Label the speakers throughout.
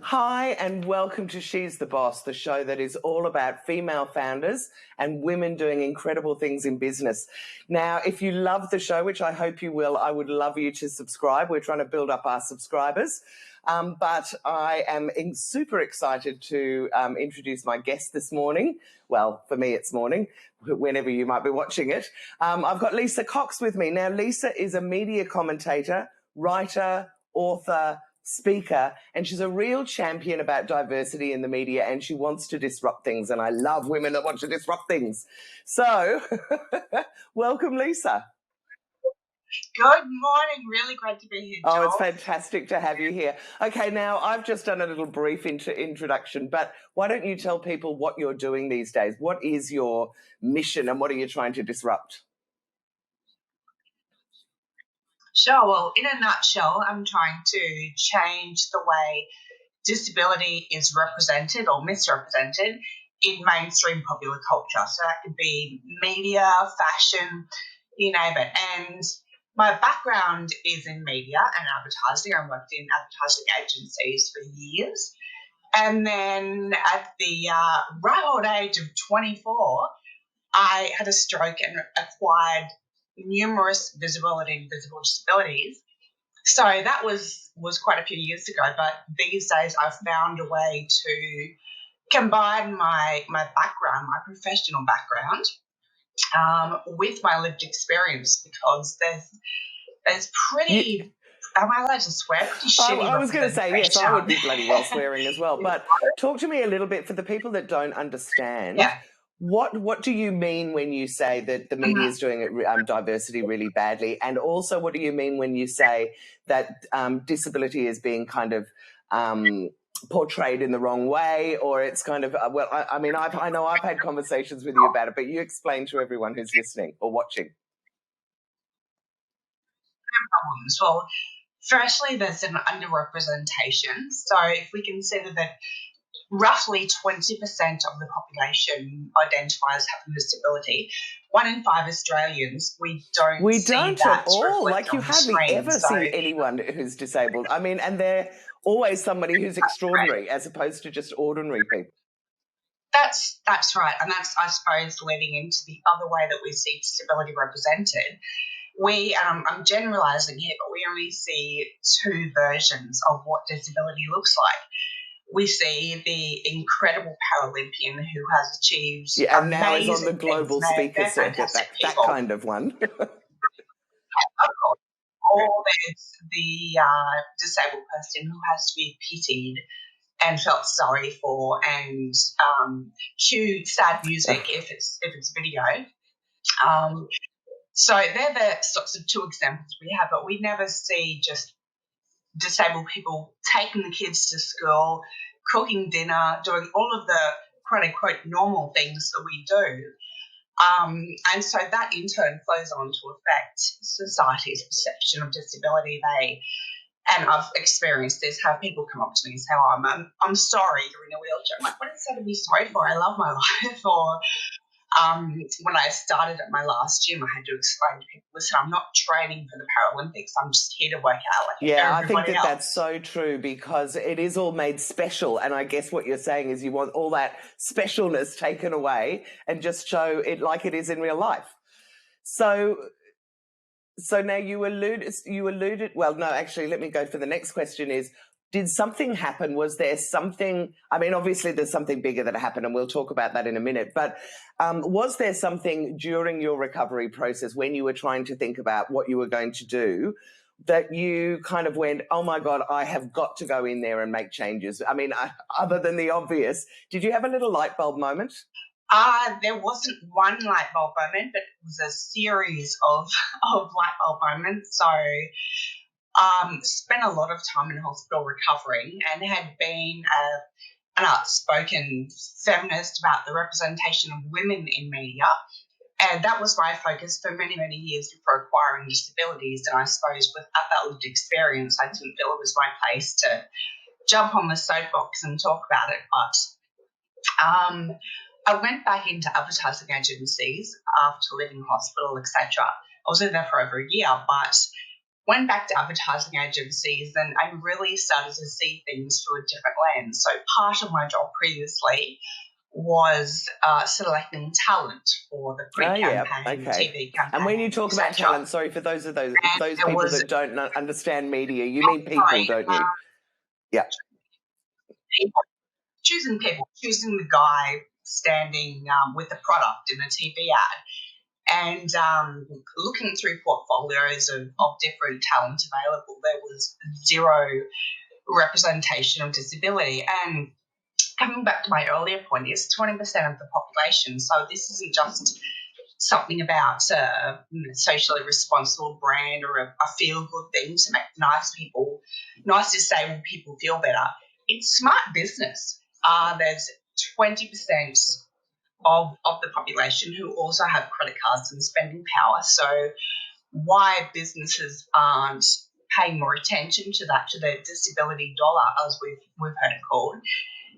Speaker 1: Hi, and welcome to She's the Boss, the show that is all about female founders and women doing incredible things in business. Now, if you love the show, which I hope you will, I would love you to subscribe. We're trying to build up our subscribers. But I am super excited to introduce my guest this morning. Well, for me, it's morning, whenever you might be watching it. I've got Lisa Cox with me. Now, Lisa is a media commentator, writer, author, speaker, and she's a real champion about diversity in the media, and she wants to disrupt things. And I love women that want to disrupt things. So welcome, Lisa.
Speaker 2: Good morning. Really great to be here, Joel.
Speaker 1: Oh, it's fantastic to have you here. Okay, now I've just done a little brief introduction, but why don't you tell people what you're doing these days? What is your mission and what are you trying to disrupt?
Speaker 2: Sure. Well, in a nutshell, I'm trying to change the way disability is represented or misrepresented in mainstream popular culture. So that could be media, fashion, you name it. And my background is in media and advertising. I worked in advertising agencies for years. And then at the ripe old age of 24, I had a stroke and acquired numerous visible and invisible disabilities. So that was quite a few years ago, but these days I've found a way to combine my background, my professional background, with my lived experience, because there's pretty... Am I allowed to swear? Pretty shitty.
Speaker 1: I was going to say, yes, I would be bloody well swearing as well. But talk to me a little bit, for the people that don't understand, what do you mean when you say that the media is doing diversity really badly? And also, what do you mean when you say that disability is being kind of portrayed in the wrong way, or it's kind of, I know I've had conversations with you about it, but you explain to everyone who's listening or watching.
Speaker 2: Problems. Well, firstly, there's an underrepresentation. So if we consider that roughly 20% of the population identifies having a disability, 1 in 5 Australians, we don't
Speaker 1: at all. Like, you hardly ever see anyone who's disabled. I mean, and they're always somebody who's extraordinary, as opposed to just ordinary people.
Speaker 2: That's right. And that's, I suppose, leading into the other way that we see disability represented. I'm generalising here, but we only see two versions of what disability looks like. We see the incredible Paralympian who has achieved
Speaker 1: and now is on the global speaker circuit, that kind of one.
Speaker 2: Or there's the disabled person who has to be pitied and felt sorry for, and cue sad music if it's video. So they're the sorts of two examples we have, but we never see just disabled people taking the kids to school, cooking dinner, doing all of the quote-unquote normal things that we do. And so that in turn flows on to affect society's perception of disability. And I've experienced this, have people come up to me and say, "Oh, I'm sorry you're in a wheelchair." I'm like, what is there to be sorry for? I love my life. Or when I started at my last gym, I had to explain to people, listen, I'm not training for the Paralympics. I'm just here to work out like everybody
Speaker 1: I think
Speaker 2: else.
Speaker 1: That's so true, because it is all made special. And I guess what you're saying is you want all that specialness taken away and just show it like it is in real life. So now you alluded, well, no, actually, let me go for the next question is, did something happen? Was there something, I mean, obviously there's something bigger that happened, and we'll talk about that in a minute, but was there something during your recovery process when you were trying to think about what you were going to do that you kind of went, oh my God, I have got to go in there and make changes? I mean, other than the obvious, did you have a little light bulb moment?
Speaker 2: There wasn't one light bulb moment, but it was a series of light bulb moments. So spent a lot of time in hospital recovering, and had been an outspoken feminist about the representation of women in media. And that was my focus for many, many years before acquiring disabilities. And I suppose with that lived experience, I didn't feel it was my place to jump on the soapbox and talk about it. But I went back into advertising agencies after leaving hospital, etc. I was in there for over a year, but went back to advertising agencies and I really started to see things through a different lens. So part of my job previously was selecting talent for the pre-campaign TV campaign.
Speaker 1: And when you talk about talent, sorry for those people that don't understand media, you mean people, don't you? Yeah.
Speaker 2: People, choosing the guy standing with the product in a TV ad, and looking through portfolios of different talent available, there was zero representation of disability. And coming back to my earlier point, it's 20% of the population. So this isn't just something about a socially responsible brand or a feel-good thing to make nice disabled people feel better. It's smart business. There's 20% of the population who also have credit cards and spending power. So why businesses aren't paying more attention to that, to the disability dollar, as we've heard it called,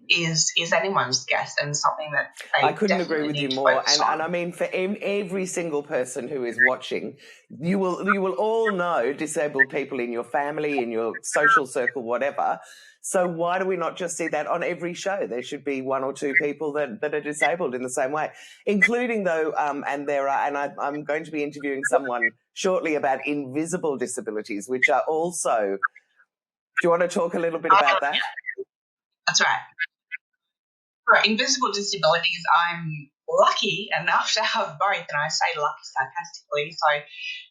Speaker 2: is anyone's guess, and something that
Speaker 1: I couldn't agree with you more. And I mean, for every single person who is watching, you will all know disabled people in your family, in your social circle, whatever. So why do we not just see that on every show? There should be one or two people that are disabled in the same way, including though, and I'm going to be interviewing someone shortly about invisible disabilities, which are also. Do you want to talk a little bit about that?
Speaker 2: That's right. For invisible disabilities, I'm lucky enough to have both, and I say lucky sarcastically. So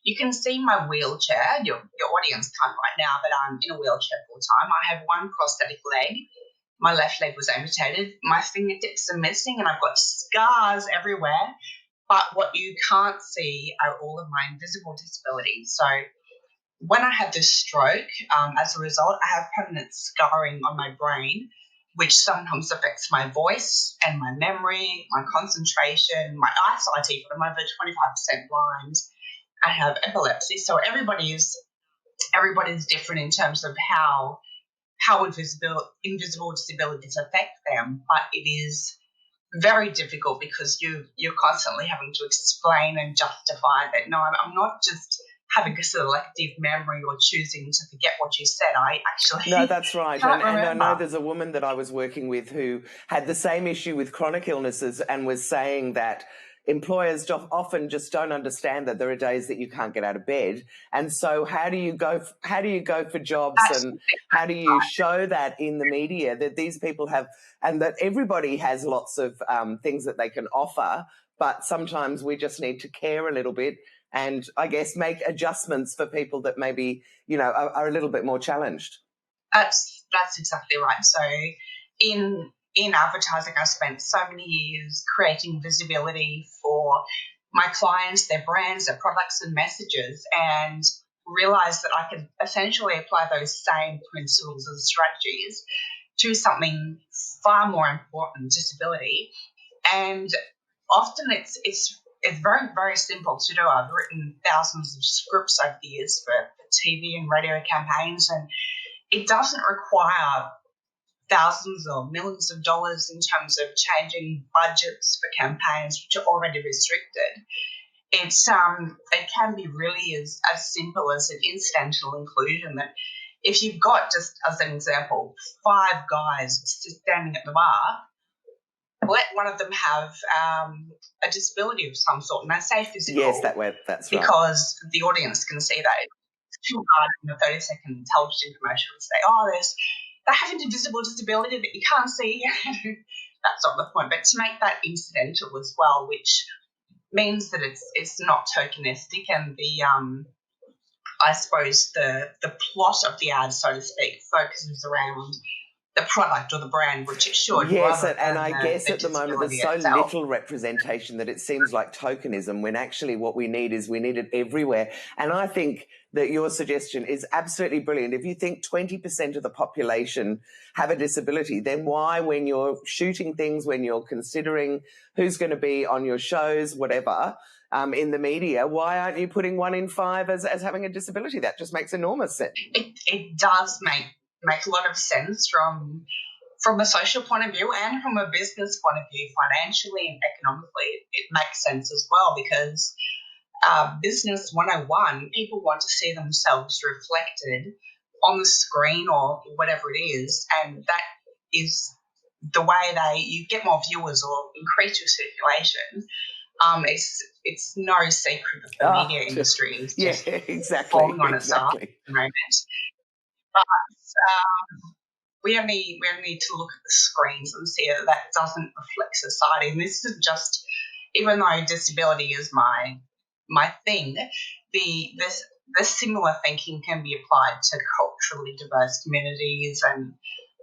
Speaker 2: you can see my wheelchair. Your audience can't right now, but I'm in a wheelchair full time. I have one prosthetic leg. My left leg was amputated. My fingertips are missing, and I've got scars everywhere. But what you can't see are all of my invisible disabilities. So when I had this stroke, as a result, I have permanent scarring on my brain, which sometimes affects my voice and my memory, my concentration, my eyesight even. I'm over 25% blind. I have epilepsy. So everybody's different in terms of how invisible disabilities affect them. But it is very difficult because you're constantly having to explain and justify that, no, I'm not just having a selective memory or choosing to forget what you said. I actually
Speaker 1: No, that's right.
Speaker 2: can't
Speaker 1: And
Speaker 2: remember.
Speaker 1: I know there's a woman that I was working with who had the same issue with chronic illnesses and was saying that employers often just don't understand that there are days that you can't get out of bed. And so how do you go for jobs, and how do you show that in the media that these people have, and that everybody has lots of things that they can offer, but sometimes we just need to care a little bit and I guess make adjustments for people that maybe, are a little bit more challenged.
Speaker 2: That's exactly right. So in advertising, I spent so many years creating visibility for my clients, their brands, their products and messages, and realised that I could essentially apply those same principles and strategies to something far more important, disability. And often it's very, very simple to do. I've written thousands of scripts over the years for TV and radio campaigns, and it doesn't require thousands or millions of dollars in terms of changing budgets for campaigns which are already restricted. It can be really as simple as an incidental inclusion, that if you've got, just as an example, 5 guys standing at the bar, let one of them have a disability of some sort. And I say physical.
Speaker 1: Yes, that's right.
Speaker 2: Because the audience can see that. It's too hard in a 30-second television commercial to say, they have an invisible disability that you can't see. That's not the point. But to make that incidental as well, which means that it's not tokenistic, and I suppose the plot of the ad, so to speak, focuses around the product or the brand, which it should.
Speaker 1: Yes, and I guess at the moment there's so little representation that it seems like tokenism, when actually what we need it everywhere. And I think that your suggestion is absolutely brilliant. If you think 20% of the population have a disability, then why, when you're shooting things, when you're considering who's going to be on your shows, whatever, in the media, why aren't you putting 1 in 5 as having a disability? That just makes enormous sense.
Speaker 2: It does make a lot of sense from a social point of view and from a business point of view, financially and economically. It makes sense as well, because Business 101, people want to see themselves reflected on the screen or whatever it is, and that is the way you get more viewers or increase your circulation. It's no secret that the media industry is just falling on its ass at the moment. But we only need to look at the screens and see that doesn't reflect society. And this is just, even though disability is my thing, this similar thinking can be applied to culturally diverse communities and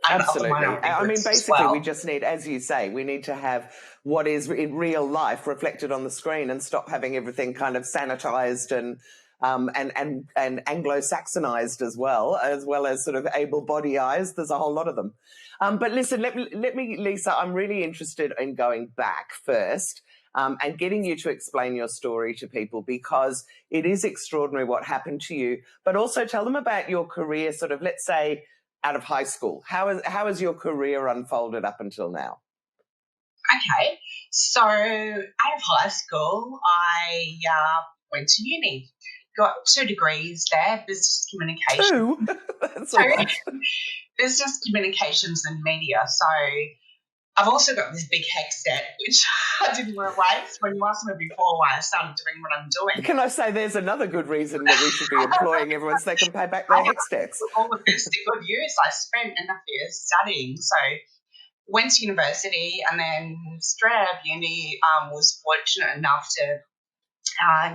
Speaker 1: absolutely. I mean, basically,
Speaker 2: well.
Speaker 1: we just need, as you say, we need to have what is in real life reflected on the screen and stop having everything kind of sanitized and Anglo-Saxonized as well as sort of able-bodyized. There's a whole lot of them. But listen, let me, Lisa, I'm really interested in going back first and getting you to explain your story to people, because it is extraordinary what happened to you, but also tell them about your career, sort of, let's say, out of high school. How has your career unfolded up until now?
Speaker 2: Okay, so out of high school, I went to uni. Got 2 degrees there, business communications.
Speaker 1: 2? That's a lot.
Speaker 2: Business communications and media. So I've also got this big HECS debt, which I didn't realize when you asked me before why I started doing what I'm doing.
Speaker 1: Can I say there's another good reason that we should be employing everyone so they can pay back their HECS debts?
Speaker 2: All of this good use. I spent enough years studying. So went to university, and then straight out of uni, was fortunate enough to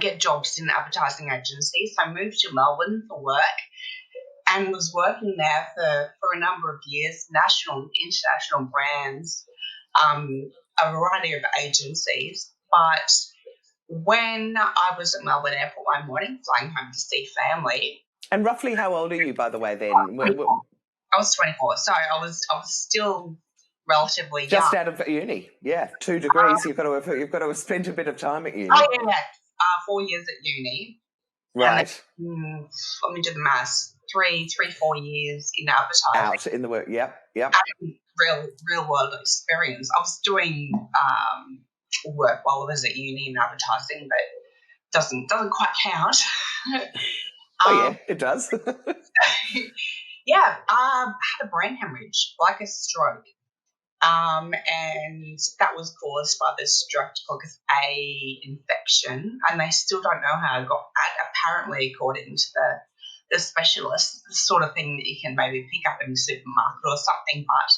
Speaker 2: get jobs in advertising agencies. So I moved to Melbourne for work and was working there for a number of years, national and international brands, a variety of agencies. But when I was at Melbourne Airport one morning, flying home to see family.
Speaker 1: And roughly how old are you, by the way, then?
Speaker 2: I was 24, so I was still relatively
Speaker 1: just
Speaker 2: young.
Speaker 1: Out of uni. Yeah, 2 degrees. You've got to have spent a bit of time at uni.
Speaker 2: Oh yeah, 4 years at uni.
Speaker 1: Right.
Speaker 2: Then, let me do the maths. 4 years in advertising.
Speaker 1: Out in the work. Yep.
Speaker 2: Real world experience. I was doing work while I was at uni in advertising, but doesn't quite count.
Speaker 1: Yeah, it does.
Speaker 2: Yeah, I had a brain hemorrhage, like a stroke. And that was caused by the Streptococcus A infection, and they still don't know how I got that. Apparently, according to the specialist, the sort of thing that you can maybe pick up in the supermarket or something, but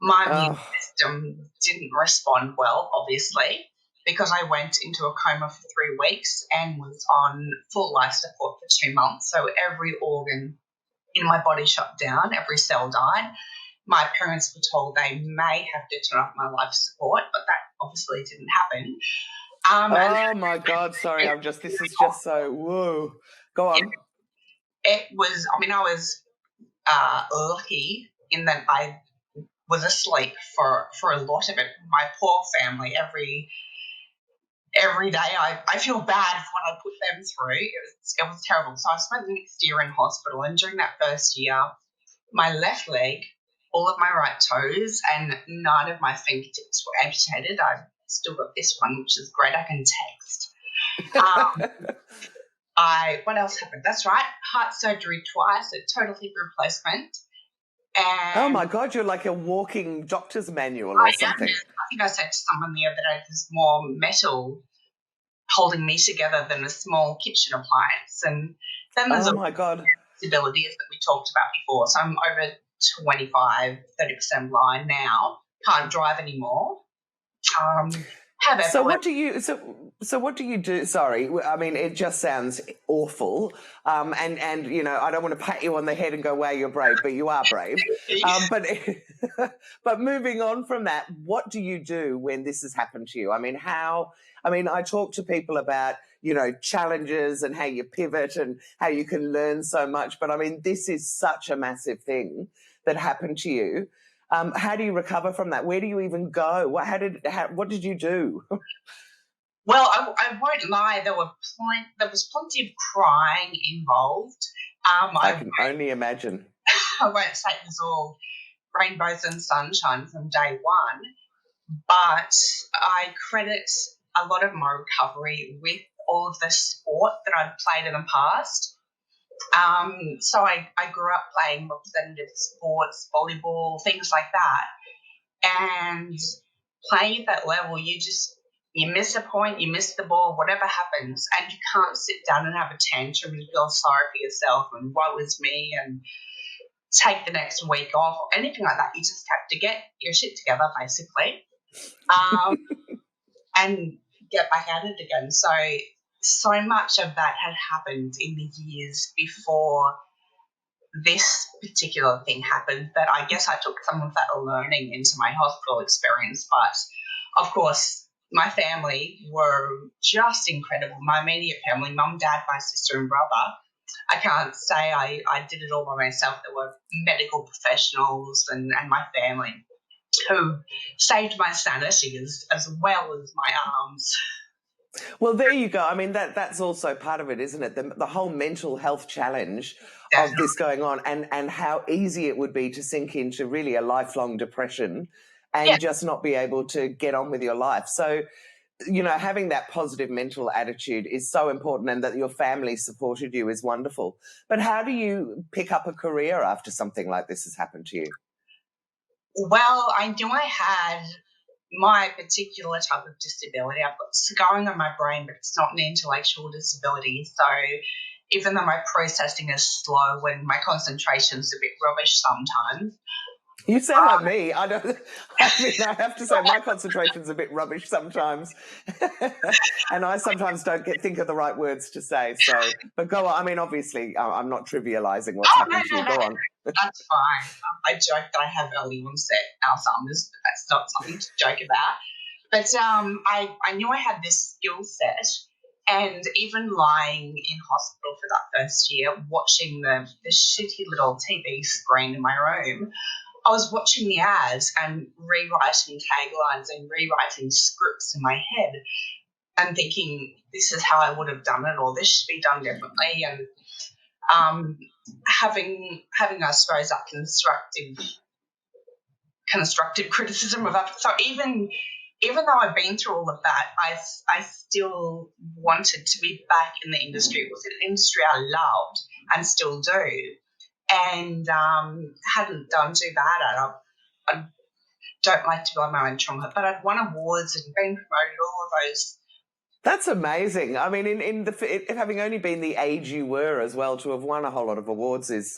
Speaker 2: my immune system didn't respond well, obviously, because I went into a coma for 3 weeks and was on full life support for 2 months. So every organ in my body shut down, every cell died. My parents were told they may have to turn off my life support, but that obviously didn't happen.
Speaker 1: Oh my God! Sorry, this is just so whoa. Go on.
Speaker 2: It was. I mean, I was lucky in that I was asleep for a lot of it. My poor family, every day, I feel bad for what I put them through. It was terrible. So I spent the next year in hospital, and during that first year, my left leg, all of my right toes, and none of my fingertips were amputated. I've still got this one, which is great. I can text. What else happened? That's right, heart surgery twice, a total hip replacement. And
Speaker 1: oh my God, you're like a walking doctor's manual or something.
Speaker 2: I think I said to someone the other day, there's more metal holding me together than a small kitchen appliance. And then there's
Speaker 1: my God,
Speaker 2: disabilities that we talked about before. So I'm over 25, 30% blind now. Can't drive anymore.
Speaker 1: So what do you do? Sorry, I mean, it just sounds awful. And you know, I don't want to pat you on the head and go, wow, you're brave, but you are brave. But moving on from that, what do you do when this has happened to you? I mean, I talk to people about, you know, challenges and how you pivot and how you can learn so much. But I mean, this is such a massive thing that happened to you. How do you recover from that? Where do you even go? What did you do?
Speaker 2: Well, I won't lie. There was plenty of crying involved.
Speaker 1: I can only imagine.
Speaker 2: I won't say it was all rainbows and sunshine from day one, but I credit a lot of my recovery with all of the sport that I'd played in the past. So I grew up playing representative sports, volleyball, things like that. And playing at that level, you miss a point, you miss the ball, whatever happens, and you can't sit down and have a tantrum and feel sorry for yourself and woe is me and take the next week off or anything like that. You just have to get your shit together, basically, and get back at it again. So much of that had happened in the years before this particular thing happened that I guess I took some of that learning into my hospital experience. But, of course, my family were just incredible. My immediate family, mum, dad, my sister and brother. I can't say I did it all by myself. There were medical professionals and my family who saved my sanity as well as my arms.
Speaker 1: Well, there you go. I mean, that's also part of it, isn't it? The whole mental health challenge of this going on and how easy it would be to sink into really a lifelong depression and just not be able to get on with your life. So, you know, having that positive mental attitude is so important, and that your family supported you is wonderful. But how do you pick up a career after something like this has happened to you?
Speaker 2: Well, I knew I had my particular type of disability. I've got scarring on my brain, but it's not an intellectual disability. So even though my processing is slow and my concentration's a bit rubbish sometimes.
Speaker 1: You sound like me. I have to say my concentration's a bit rubbish sometimes. And I sometimes don't think of the right words to say. So, but go on. I mean, obviously, I'm not trivialising what's happened to you. Go on.
Speaker 2: That's fine. I joke that I have early onset Alzheimer's, but that's not something to joke about. But I knew I had this skill set, and even lying in hospital for that first year, watching the shitty little TV screen in my room, I was watching the ads and rewriting taglines and rewriting scripts in my head and thinking, this is how I would have done it, or this should be done differently. And having I suppose, that constructive criticism of that. So even though I've been through all of that, I still wanted to be back in the industry. It was an industry I loved and still do. And hadn't done too bad at it. I don't like to blow my own trumpet, but I'd won awards and been promoted, all of those.
Speaker 1: That's amazing. I mean, having only been the age you were as well, to have won a whole lot of awards is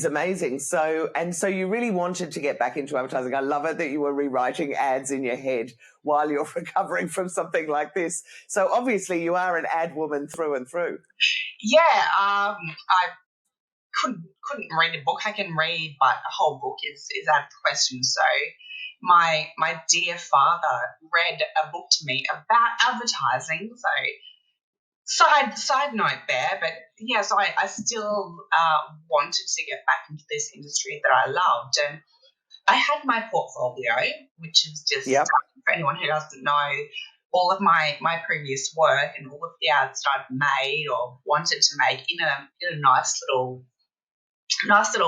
Speaker 1: amazing. So you really wanted to get back into advertising. I love it that you were rewriting ads in your head while you're recovering from something like this. So obviously you are an ad woman through and through.
Speaker 2: Yeah, I couldn't read a book. I can read, but a whole book is out of the question. So my dear father read a book to me about advertising. So side note there, but yeah, so I still wanted to get back into this industry that I loved. And I had my portfolio, which is just, for anyone who doesn't know, all of my previous work and all of the ads that I've made or wanted to make in a nice little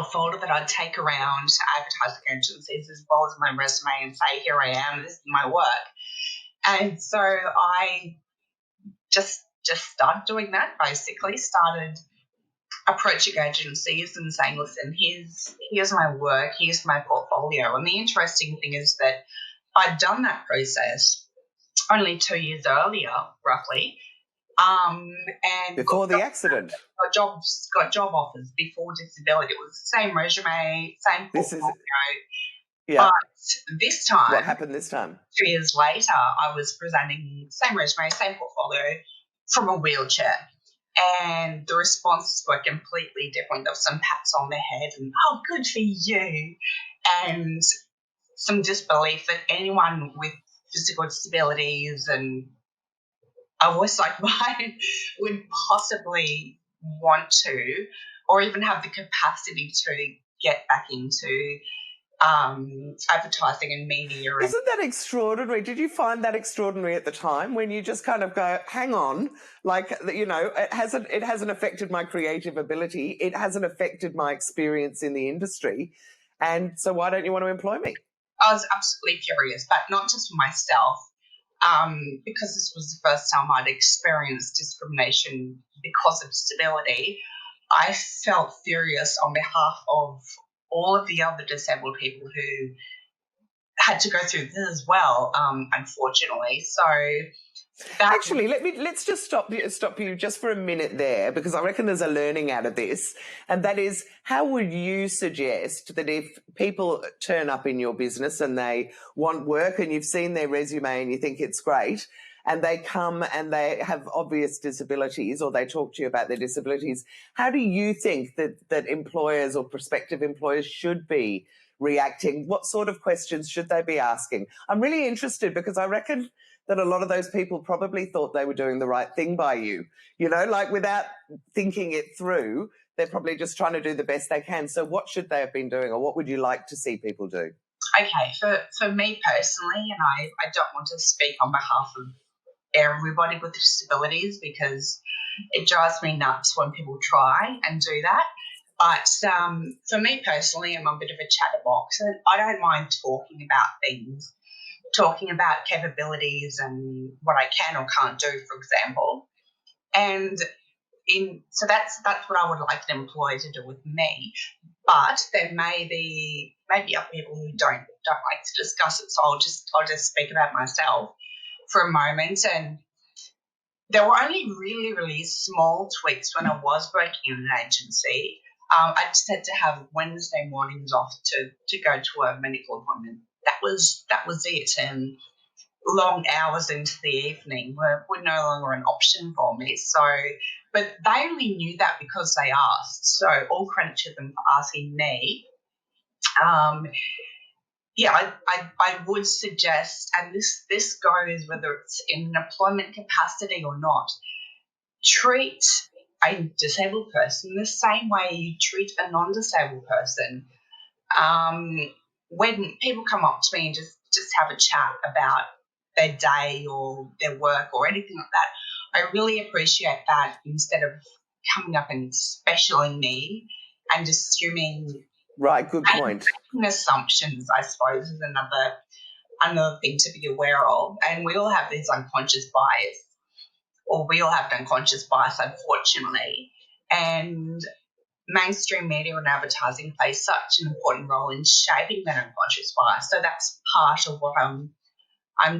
Speaker 2: folder that I'd take around to advertising agencies as well as my resume and say, here I am, this is my work. And so I just started doing that, basically, started approaching agencies and saying, listen, here's my work, here's my portfolio. And the interesting thing is that I'd done that process only 2 years earlier, roughly, and
Speaker 1: before the accident.
Speaker 2: Got job offers before disability. It was the same resume, same portfolio. But this time,
Speaker 1: what happened this time?
Speaker 2: 2 years later, I was presenting same resume, same portfolio from a wheelchair. And the responses were completely different. There was some pats on the head and, oh, good for you. And some disbelief that anyone with physical disabilities and a voice like mine would possibly want to, or even have the capacity to get back into advertising and media.
Speaker 1: Isn't that extraordinary? Did you find that extraordinary at the time when you just kind of go, hang on, like, you know, it hasn't affected my creative ability, it hasn't affected my experience in the industry, and so why don't you want to employ me?
Speaker 2: I was absolutely furious, but not just for myself. because this was the first time I'd experienced discrimination because of disability, I felt furious on behalf of all of the other disabled people who had to go through this as well, unfortunately. So
Speaker 1: Actually, let's just stop you just for a minute there, because I reckon there's a learning out of this, and that is, how would you suggest that if people turn up in your business and they want work and you've seen their resume and you think it's great, and they come and they have obvious disabilities or they talk to you about their disabilities, how do you think that employers or prospective employers should be reacting? What sort of questions should they be asking? I'm really interested, because I reckon that a lot of those people probably thought they were doing the right thing by you, like without thinking it through. They're probably just trying to do the best they can. So what should they have been doing, or what would you like to see people do?
Speaker 2: Okay, for me personally, and I don't want to speak on behalf of everybody with disabilities, because it drives me nuts when people try and do that. But for me personally, I'm a bit of a chatterbox, and I don't mind talking about things, talking about capabilities and what I can or can't do, for example. And so that's what I would like an employer to do with me. But there may be other people who don't like to discuss it. So I'll just speak about myself for a moment. And there were only really, really small tweaks when I was working in an agency. I just had to have Wednesday mornings off to go to a medical appointment. That was it. And long hours into the evening were no longer an option for me. So, but they only knew that because they asked. So all credit to them for asking me. I would suggest, and this goes whether it's in an employment capacity or not, treat a disabled person the same way you treat a non-disabled person. When people come up to me and just have a chat about their day or their work or anything like that, I really appreciate that, instead of coming up and specialing me and assuming.
Speaker 1: Right, good point.
Speaker 2: Assumptions, I suppose, is another thing to be aware of. And we all have this unconscious bias, or we all have an unconscious bias, unfortunately. And mainstream media and advertising plays such an important role in shaping that unconscious bias. So that's part of what I'm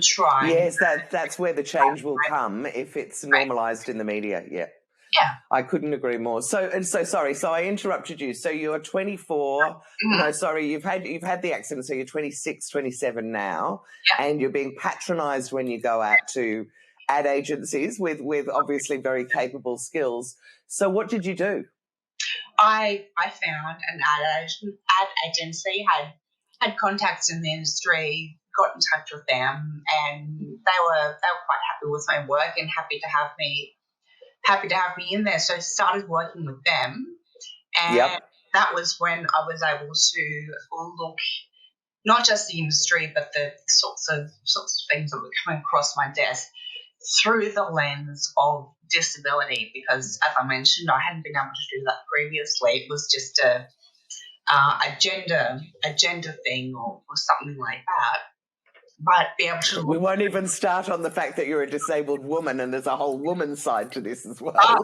Speaker 2: trying.
Speaker 1: Yes, that's where the change will come, if it's normalised in the media. Yeah.
Speaker 2: Yeah.
Speaker 1: I couldn't agree more. So sorry. So I interrupted you. So you're 24. Mm-hmm. No, sorry. You've had the accident. So you're 26, 27 now, and you're being patronised when you go out to ad agencies with obviously very capable skills. So what did you do?
Speaker 2: I found an ad agency, had contacts in the industry, got in touch with them, and they were quite happy with my work and happy to have me in there. So I started working with them, and that was when I was able to look not just the industry, but the sorts of things that were coming across my desk through the lens of disability, because, as I mentioned, I hadn't been able to do that previously. It was just a gender thing or something like that. But be able to.
Speaker 1: We won't even start on the fact that you're a disabled woman, and there's a whole woman side to this as well.
Speaker 2: I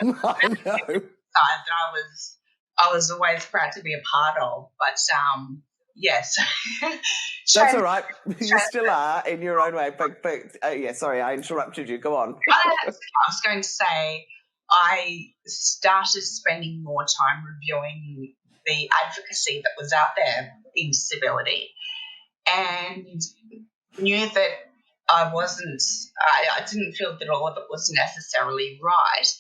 Speaker 2: know. That I was always proud to be a part of, but yes.
Speaker 1: That's all right. You still are in your own way, but sorry, I interrupted you. Go on.
Speaker 2: I was going to say, I started spending more time reviewing the advocacy that was out there in disability, and knew that I didn't feel that all of it was necessarily right.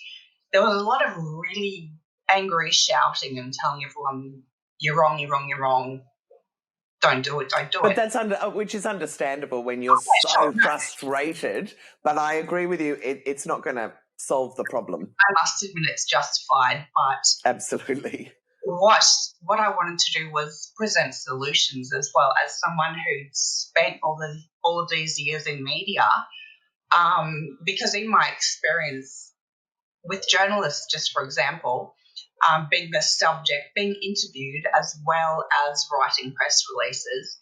Speaker 2: There was a lot of really angry shouting and telling everyone, you're wrong, you're wrong, you're wrong. Don't do it, don't do it.
Speaker 1: But that's which is understandable when you're frustrated. But I agree with you, it's not going to solve the problem.
Speaker 2: I must admit it's justified, but
Speaker 1: absolutely.
Speaker 2: What I wanted to do was present solutions as well, as someone who'd spent all of these years in media, because in my experience with journalists, just for example, being the subject, being interviewed, as well as writing press releases,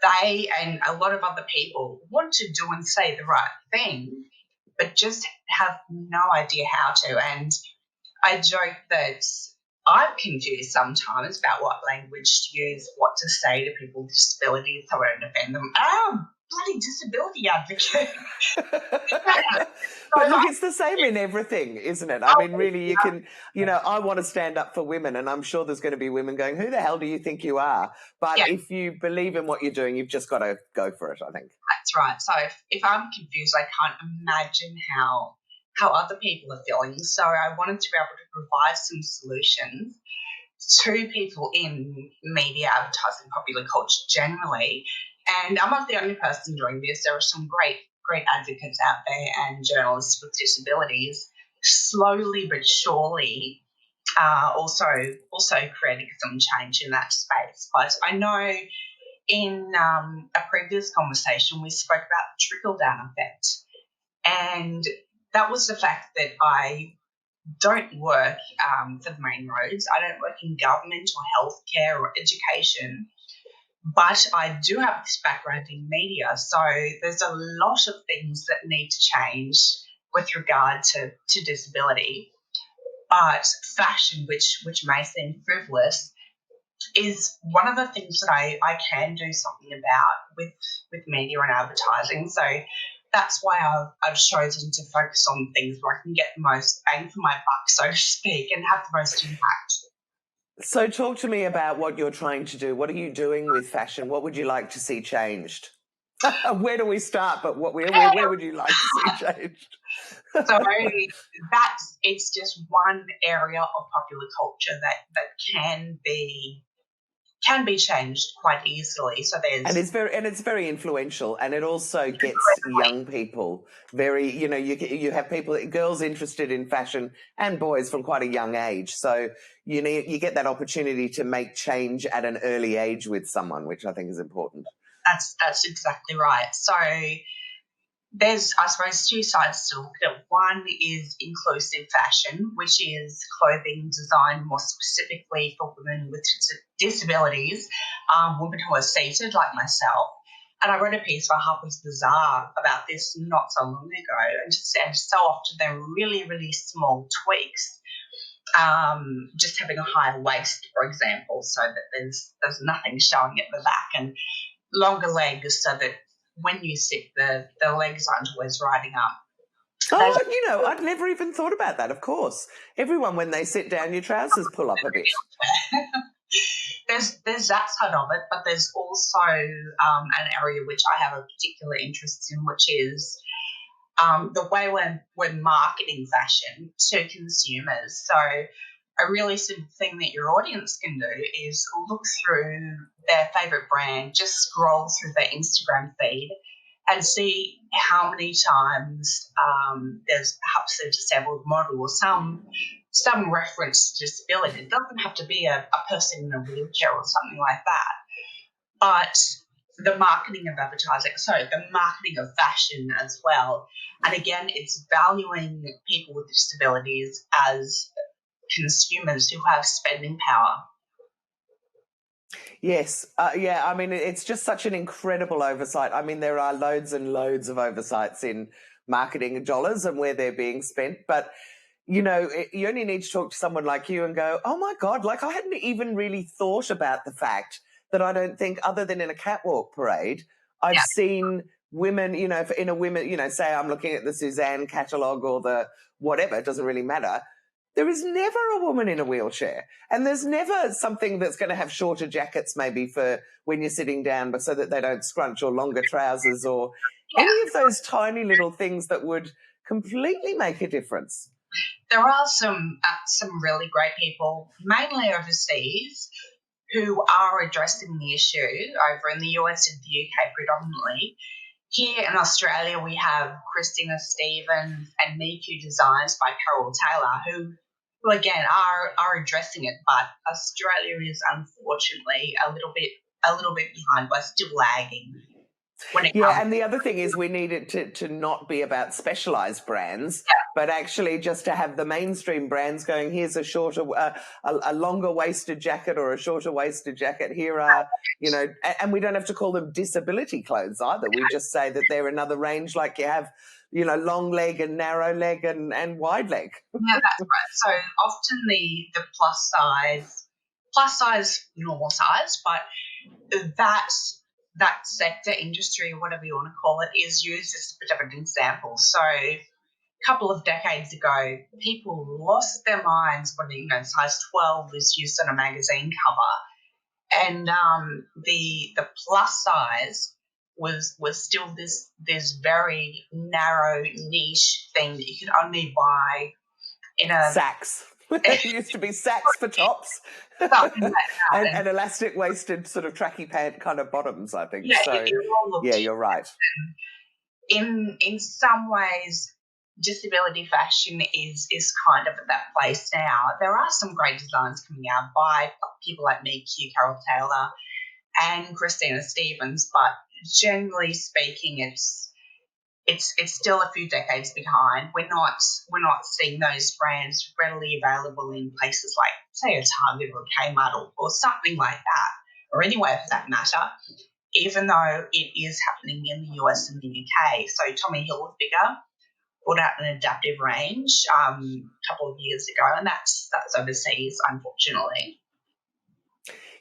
Speaker 2: they and a lot of other people want to do and say the right thing, but just have no idea how to. And I joke that I'm confused sometimes about what language to use, what to say to people with disabilities so I don't offend them. I'm a bloody disability advocate.
Speaker 1: But look, it's the same in everything, isn't it? I mean, really, you can, I want to stand up for women, and I'm sure there's going to be women going, who the hell do you think you are? But if you believe in what you're doing, you've just got to go for it, I think.
Speaker 2: That's right. So if I'm confused, I can't imagine how other people are feeling. So I wanted to be able to provide some solutions to people in media, advertising, popular culture generally. And I'm not the only person doing this. There are some great advocates out there and journalists with disabilities, slowly but surely, also creating some change in that space. But I know in a previous conversation we spoke about the trickle-down effect, and that was the fact that I don't work for the main roads. I don't work in government or healthcare or education, but I do have this background in media. So there's a lot of things that need to change with regard to disability. But fashion, which may seem frivolous, is one of the things that I can do something about with media and advertising. So that's why I've chosen to focus on things where I can get the most bang for my buck, so to speak, and have the most impact.
Speaker 1: So talk to me about what you're trying to do. What are you doing with fashion? What would you like to see changed? Where do we start? But where would you like to see changed?
Speaker 2: So it's just one area of popular culture that can be changed quite easily. So
Speaker 1: it's very influential, and it also gets young people very. You have girls interested in fashion and boys from quite a young age. So you get that opportunity to make change at an early age with someone, which I think is important.
Speaker 2: That's exactly right. So there's, I suppose, two sides to look at. One is inclusive fashion, which is clothing designed more specifically for women with disabilities, women who are seated like myself. And I wrote a piece for Harper's Bazaar about this not so long ago, and just said so often they're really, really small tweaks. Just having a higher waist, for example, so that there's nothing showing at the back, and longer legs so that when you sit, the legs aren't always riding up.
Speaker 1: I'd never even thought about that, of course. Everyone, when they sit down, your trousers pull up a bit.
Speaker 2: There's that side of it, but there's also an area which I have a particular interest in, which is the way we're marketing fashion to consumers. So a really simple thing that your audience can do is look through their favourite brand, just scroll through their Instagram feed and see how many times there's perhaps a disabled model or some reference to disability. It doesn't have to be a person in a wheelchair or something like that. But the marketing of advertising, the marketing of fashion as well. And again, it's valuing people with disabilities as consumers who have spending power.
Speaker 1: Yes. I mean, it's just such an incredible oversight. I mean, there are loads and loads of oversights in marketing dollars and where they're being spent. But, you only need to talk to someone like you and go, oh, my God, like I hadn't even really thought about the fact that I don't think, other than in a catwalk parade, I've seen women, in a women, say I'm looking at the Suzanne catalogue or the whatever, it doesn't really matter. There is never a woman in a wheelchair, and there's never something that's going to have shorter jackets maybe for when you're sitting down, but so that they don't scrunch, or longer trousers, or any of those tiny little things that would completely make a difference.
Speaker 2: There are some really great people, mainly overseas, who are addressing the issue over in the US and the UK predominantly. Here in Australia, we have Christina Stevens and Me Too Designs by Carol Taylor, who again are addressing it, but Australia is unfortunately a little bit behind. We're still lagging. when it
Speaker 1: Yeah,
Speaker 2: comes.
Speaker 1: and the other thing is we need it to not be about specialised brands, but actually just to have the mainstream brands going, here's a shorter, a longer waisted jacket or a shorter waisted jacket. Here are, and we don't have to call them disability clothes either. We just say that they're another range, like you have, long leg and narrow leg and wide leg.
Speaker 2: Yeah, that's right. So often the plus size, normal size, but that sector, industry, whatever you want to call it, is used as a bit of an example. So a couple of decades ago, people lost their minds when size 12 was used on a magazine cover, and the plus size was still this very narrow niche thing that you could only buy in a
Speaker 1: Sacks. It used to be sacks for tops
Speaker 2: something like that.
Speaker 1: and elastic waisted sort of tracky pant kind of bottoms, I think.
Speaker 2: Yeah,
Speaker 1: So you're right.
Speaker 2: In some ways, disability fashion is kind of at that place now. There are some great designs coming out by people like me, Q, Carol Taylor, and Christina Stevens, but generally speaking, it's still a few decades behind. We're not seeing those brands readily available in places like, say, a Target or a Kmart or something like that, or anywhere for that matter, even though it is happening in the US and the UK. So Tommy Hilfiger put out an adaptive range a couple of years ago, and that's overseas, unfortunately.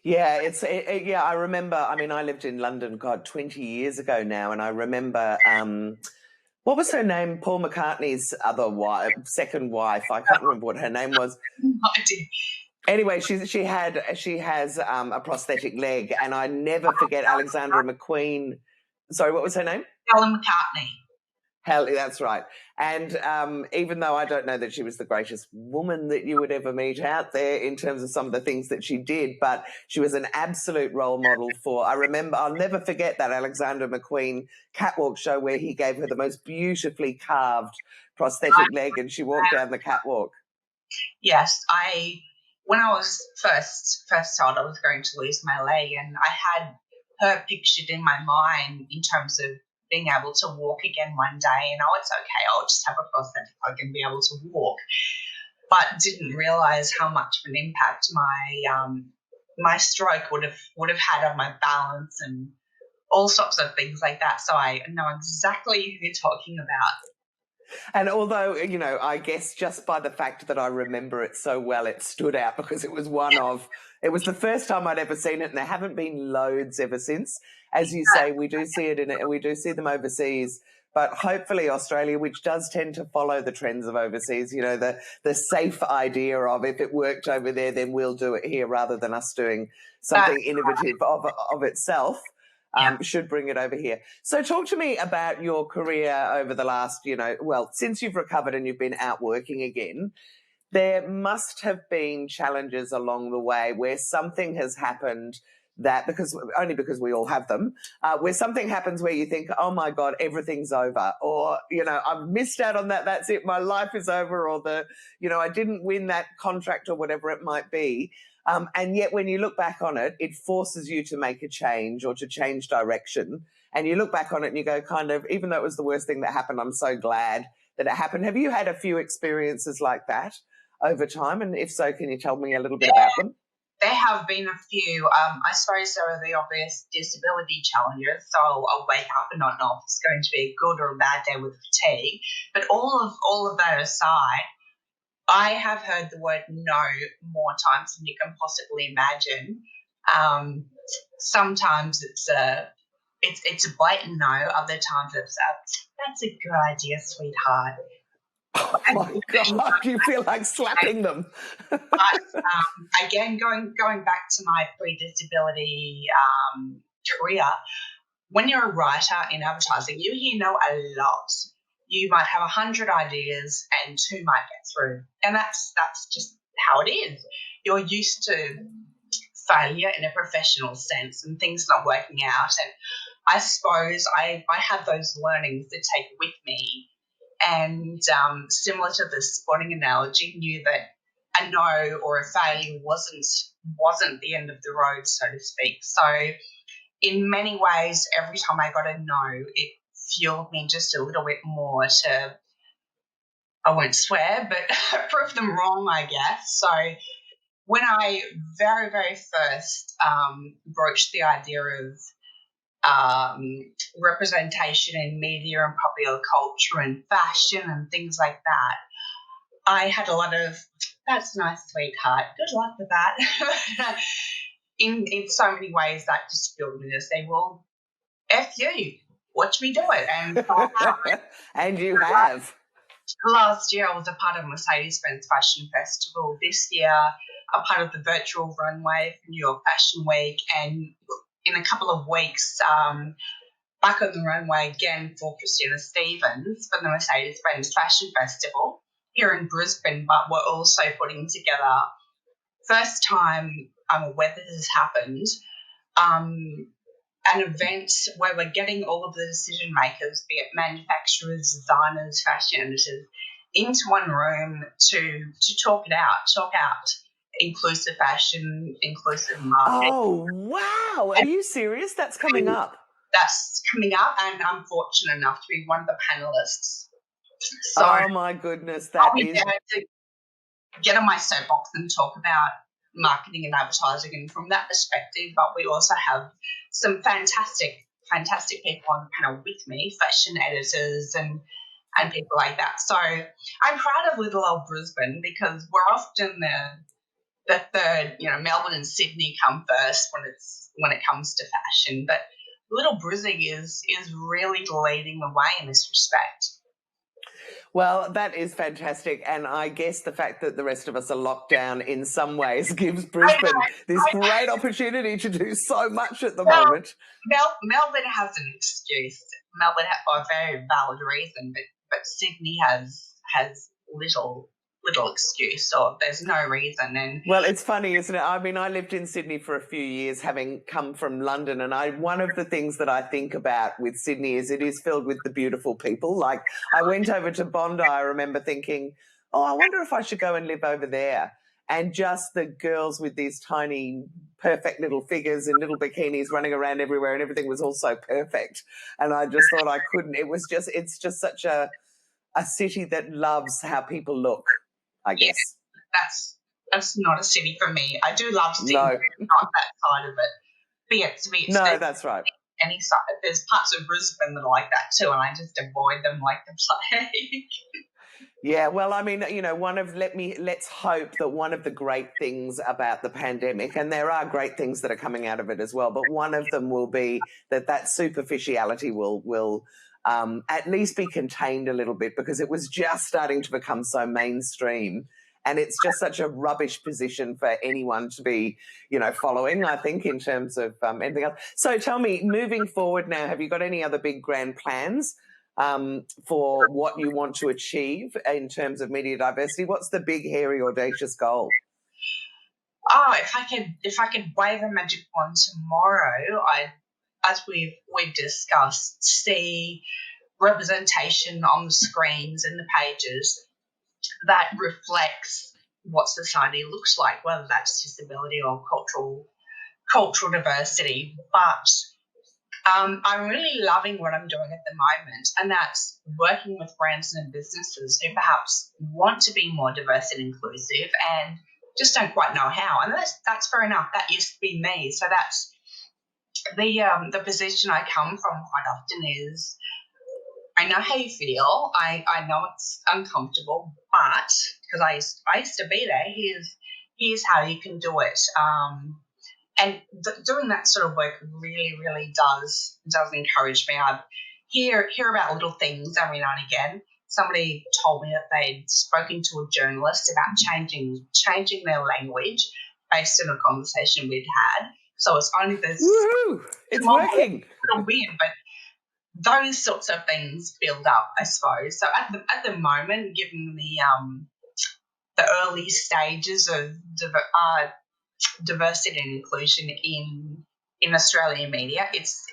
Speaker 1: Yeah, yeah, I remember, I lived in London, 20 years ago now, and I remember, what was her name? Paul McCartney's second wife. I can't remember what her name was.
Speaker 2: I did.
Speaker 1: Anyway, she has a prosthetic leg, and I never forget Alexandra McQueen. Sorry, what was her name?
Speaker 2: Helen McCartney.
Speaker 1: That's right. And even though I don't know that she was the greatest woman that you would ever meet out there in terms of some of the things that she did, but she was an absolute role model I'll never forget that Alexander McQueen catwalk show where he gave her the most beautifully carved prosthetic leg and she walked down the catwalk.
Speaker 2: Yes, when I was first told I was going to lose my leg, and I had her pictured in my mind in terms of being able to walk again one day, and it's okay, I'll just have a prosthetic leg and be able to walk. But didn't realise how much of an impact my stroke would have had on my balance and all sorts of things like that. So I know exactly who you're talking about.
Speaker 1: And although, I guess just by the fact that I remember it so well, it stood out because it was it was the first time I'd ever seen it, and there haven't been loads ever since. As you say, we do see we do see them overseas, but hopefully Australia, which does tend to follow the trends of overseas, the safe idea of if it worked over there, then we'll do it here rather than us doing something innovative of itself. Should bring it over here. So talk to me about your career over the last, since you've recovered and you've been out working again, there must have been challenges along the way where something has happened because we all have them, where something happens where you think, oh my God, everything's over, or, I've missed out on that. That's it. My life is over, or I didn't win that contract or whatever it might be. And yet when you look back on it, it forces you to make a change or to change direction. And you look back on it and you go even though it was the worst thing that happened, I'm so glad that it happened. Have you had a few experiences like that over time? And if so, can you tell me a little bit about them?
Speaker 2: There have been a few. I suppose there are the obvious disability challenges. So I'll wake up and not know if it's going to be a good or a bad day with fatigue. But all of that aside, I have heard the word no more times than you can possibly imagine. Sometimes it's a blatant no. Other times it's that's a good idea, sweetheart.
Speaker 1: Oh my God, you feel like slapping them.
Speaker 2: But again, going back to my pre-disability career, when you're a writer in advertising, you hear no a lot. You might have 100 ideas and 2 might get through. And that's just how it is. You're used to failure in a professional sense and things not working out. And I suppose I had those learnings to take with me. And similar to the sporting analogy, knew that a no or a failure wasn't the end of the road, so to speak. So in many ways, every time I got a no, it fueled me just a little bit more to, I won't swear, but prove them wrong, I guess. So when I very, very first broached the idea of representation in media and popular culture and fashion and things like that, I had a lot of, that's nice, sweetheart, good luck with that. in so many ways, that just filled me to say, well, F you, watch me do it. And so
Speaker 1: and you have.
Speaker 2: Last year, I was a part of Mercedes-Benz Fashion Festival. This year, a part of the virtual runway for New York Fashion Week. And in a couple of weeks, back on the runway again for Christina Stevens for the Mercedes-Benz Fashion Festival here in Brisbane. But we're also putting together, first time I'm aware that this has happened, an event where we're getting all of the decision makers, be it manufacturers, designers, fashion editors, into one room to talk out inclusive fashion, inclusive marketing.
Speaker 1: Oh, wow. Are you serious? That's coming up.
Speaker 2: That's coming up, and I'm fortunate enough to be one of the panelists. So
Speaker 1: oh, my goodness.
Speaker 2: I'll be there to get on my soapbox and talk about marketing and advertising, and from that perspective, but we also have some fantastic people on the panel with me, fashion editors and people like that. So I'm proud of little old Brisbane because we're often the third, Melbourne and Sydney come first when it comes to fashion, but little Brisbane is really leading the way in this respect.
Speaker 1: Well, that is fantastic. And I guess the fact that the rest of us are locked down in some ways gives Brisbane this great opportunity to do so much at the moment.
Speaker 2: Melbourne has an excuse. Melbourne for a very valid reason, but Sydney has little excuse, or there's no reason. And
Speaker 1: well, it's funny, isn't it? I mean, I lived in Sydney for a few years, having come from London, and one of the things that I think about with Sydney is it is filled with the beautiful people. Like, I went over to Bondi, I remember thinking, oh, I wonder if I should go and live over there. And just the girls with these tiny, perfect little figures in little bikinis running around everywhere, and everything was all so perfect. And I just thought I couldn't. It's just such a city that loves how people look, I guess.
Speaker 2: That's not a city for me. I do love Sydney,
Speaker 1: no.
Speaker 2: not that side of it.
Speaker 1: No, that's right.
Speaker 2: Any side, there's parts of Brisbane that are like that too, and I just avoid them like the plague.
Speaker 1: Yeah, well, I mean, let's hope that one of the great things about the pandemic, and there are great things that are coming out of it as well, but one of them will be that superficiality will at least be contained a little bit, because it was just starting to become so mainstream. And it's just such a rubbish position for anyone to be, following, I think, in terms of anything else. So tell me, moving forward now, have you got any other big grand plans for what you want to achieve in terms of media diversity? What's the big, hairy, audacious goal?
Speaker 2: Oh, if I could wave a magic wand tomorrow, as we've discussed, see representation on the screens and the pages that reflects what society looks like, whether that's disability or cultural diversity. But I'm really loving what I'm doing at the moment, and that's working with brands and businesses who perhaps want to be more diverse and inclusive and just don't quite know how. And that's fair enough. That used to be me. So that's the position I come from quite often is, I know how you feel. I know it's uncomfortable, but because I used to be there, here's how you can do it. And doing that sort of work really, really does encourage me. I hear about little things every now and again. Somebody told me that they'd spoken to a journalist about changing their language based on a conversation we'd had. So it's only this.
Speaker 1: Woohoo! It's working.
Speaker 2: A little weird, but those sorts of things build up, I suppose. So at the moment, given the early stages of diversity and inclusion in Australian media, it's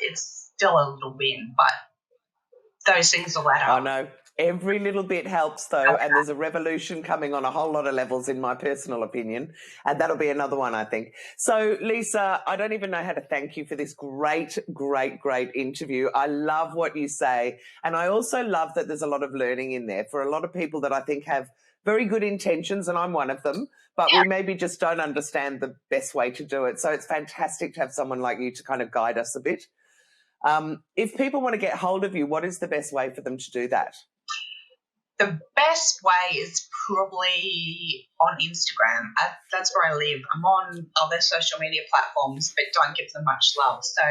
Speaker 2: still a little win, but those things will add up.
Speaker 1: I know. Every little bit helps, though, and there's a revolution coming on a whole lot of levels, in my personal opinion, and that'll be another one, I think. So, Lisa, I don't even know how to thank you for this great, great, great interview. I love what you say, and I also love that there's a lot of learning in there for a lot of people that I think have very good intentions, and I'm one of them, but we maybe just don't understand the best way to do it. So it's fantastic to have someone like you to kind of guide us a bit. If people want to get hold of you, what is the best way for them to do that?
Speaker 2: The best way is probably on Instagram. That's where I live. I'm on other social media platforms, but don't give them much love. So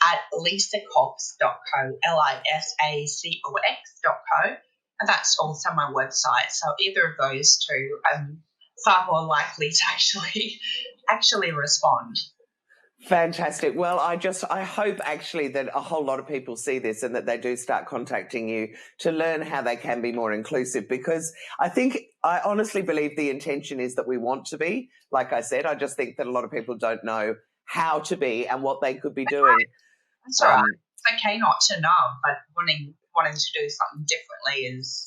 Speaker 2: at lisacox.co, lisacox.co, and that's also my website. So either of those two, I'm far more likely to actually respond.
Speaker 1: Fantastic. Well, I hope actually that a whole lot of people see this and that they do start contacting you to learn how they can be more inclusive, because I honestly believe the intention is that we want to be. Like I said, I just think that a lot of people don't know how to be and what they could be doing.
Speaker 2: That's all right. It's okay not to know, but wanting to do something differently is...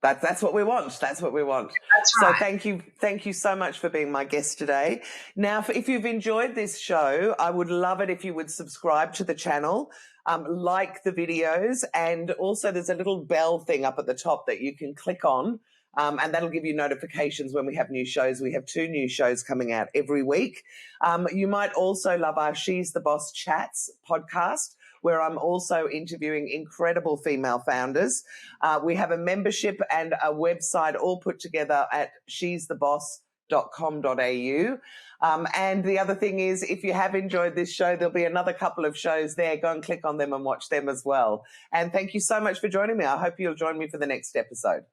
Speaker 1: That's what we want. That's what we want.
Speaker 2: That's right.
Speaker 1: So thank you so much for being my guest today. Now, if you've enjoyed this show, I would love it if you would subscribe to the channel, like the videos, and also there's a little bell thing up at the top that you can click on, and that'll give you notifications when we have new shows. We have 2 new shows coming out every week. You might also love our She's the Boss Chats podcast, where I'm also interviewing incredible female founders. We have a membership and a website all put together at she'stheboss.com.au. And the other thing is, if you have enjoyed this show, there'll be another couple of shows there. Go and click on them and watch them as well. And thank you so much for joining me. I hope you'll join me for the next episode.